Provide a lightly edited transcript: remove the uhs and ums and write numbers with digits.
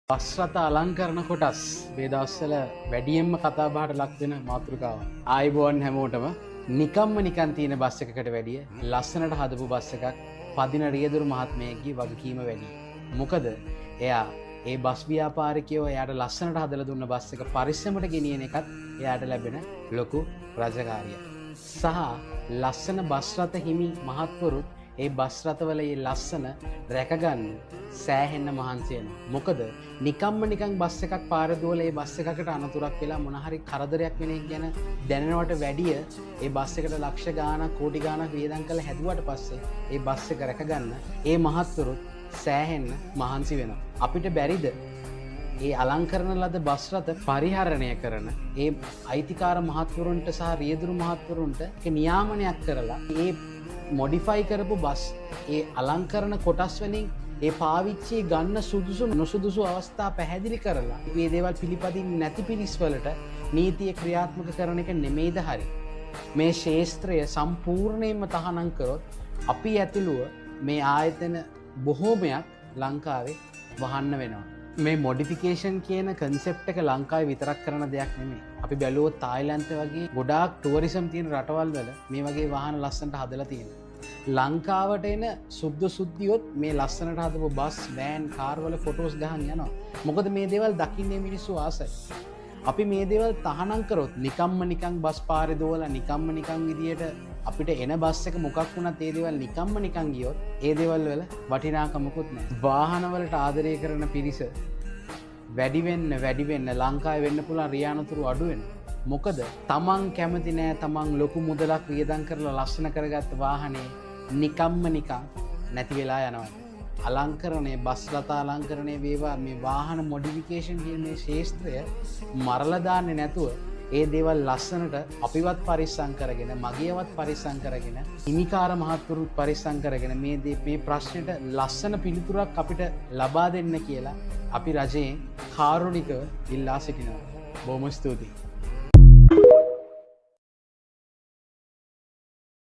පස්රත අලංකරණ කොටස් මේ දවස්වල වැඩියෙන්ම කතා බහට ලක් වෙන මාතෘකාව. ආයුබෝවන් හැමෝටම. නිකම්ම නිකන් තියෙන බස් එකකට වැඩිය ලස්සනට හදපු බස් එකක් පදින රියදුරු මහත්මයෙක්ගේ වගකීම වැඩි. මොකද එයා ඒ බස් ව්‍යාපාරිකයෝ එයාට ලස්සනට හදලා දුන්න බස් එක පරිස්සමට ගෙනියන එකත් එයාට ලැබෙන ලොකු රාජකාරියක්. සහ ලස්සන බස් රථ හිමි මහත්වරුත් ඒ බස් රථවල ඒ ලස්සන රැකගන්න සෑහෙන්න මහන්සි වෙනවා. මොකද නිකම්ම නිකන් බස් එකක් පාරේ දුවලා ඒ බස් එකකට අනතුරක් වෙලා මොන හරි කරදරයක් වෙන එක ගැන දැනනවට වැඩිය ඒ බස් එකට ලක්ෂ ගාණක් කෝටි ගාණක් වියදම් කරලා හැදුවට පස්සේ ඒ බස් එක රැකගන්න ඒ මහත්වරුත් සෑහෙන්න මහන්සි වෙනවා. අපිට බැරිද ඒ අලංකරන ලද බස් රථ පරිහරණය කරන ඒ අයිතිකාර මහත්වරුන්ට සහ රියදුරු මහත්වරුන්ට නියාමනයක් කරලා ඒ මොඩිෆයි කරපු බස් ඒ අලංකරන කොටස් වලින් ඒ පාවිච්චි ගන්න සුදුසු නොසුදුසු අවස්ථා පැහැදිලි කරලා මේ දේවල් පිළිපදින්නේ නැති පිරිස් වලට නීතිය ක්‍රියාත්මක කරන එක නෙමෙයිද හරි. මේ ශාස්ත්‍රය සම්පූර්ණයෙන්ම තහනම් කරොත් අපි ඇතුළුව මේ ආයතන බොහෝමයක් ලංකාවේ වහන්න වෙනවා. මේ මොඩිෆිකේෂන් කියන කන්සෙප්ට් එක ලංකාවේ විතරක් කරන දෙයක් නෙමෙයි. අපි බැලුවොත් තායිලන්තය වගේ ගොඩාක් ටුවරිසම් තියෙන රටවල් වල මේ වගේ වාහන ලස්සනට හදලා තියෙනවා. ලංකාවට එන සුද්ධියොත් මේ ලස්සනට හදපු බස්, වෑන්, කාර් වල ෆොටෝස් ගහන්න යනවා. මොකද මේ දේවල් දකින්නේ මිනිස්සු ආසයි. අපි මේ දේවල් තහනම් කරොත් නිකම්ම නිකන් බස් පාරේ දුවලා නිකම්ම නිකන් විදියට අපිට එන බස් එක මොකක් වුණත් ඒ දේවල් නිකම්ම නිකන් ගියොත් ඒ දේවල් වල වටිනාකමකුත් නැහැ. වාහන වලට ආදරය කරන පිරිස වැඩි වෙන්න ලංකාවේ වෙන්න පුළුවන් රියානතුරු අඩු වෙනවා. මොකද තමන් කැමති නෑ තමන් ලොකු මුදලක් වියදම් කරලා ලස්සන කරගත්ත වාහනේ නිකම්ම නිකන් නැති වෙලා යනවා. අලංකරණය බස් රථ අලංකරණය වේවා මේ වාහන මොඩිෆිකේෂන් කියන මේ ශාස්ත්‍රය මරලා දාන්නේ නැතුව ඒ දේවල් ලස්සනට අපිවත් පරිස්සම් කරගෙන මගියවත් පරිස්සම් කරගෙන හිමිකාර මහත්වරුත් පරිස්සම් කරගෙන මේ ප්‍රශ්නෙට ලස්සන පිළිතුරක් අපිට ලබා දෙන්න කියලා අපි රජයෙන් කාරුණිකව ඉල්ලා සිටිනවා. බොහොම ස්තුතියි.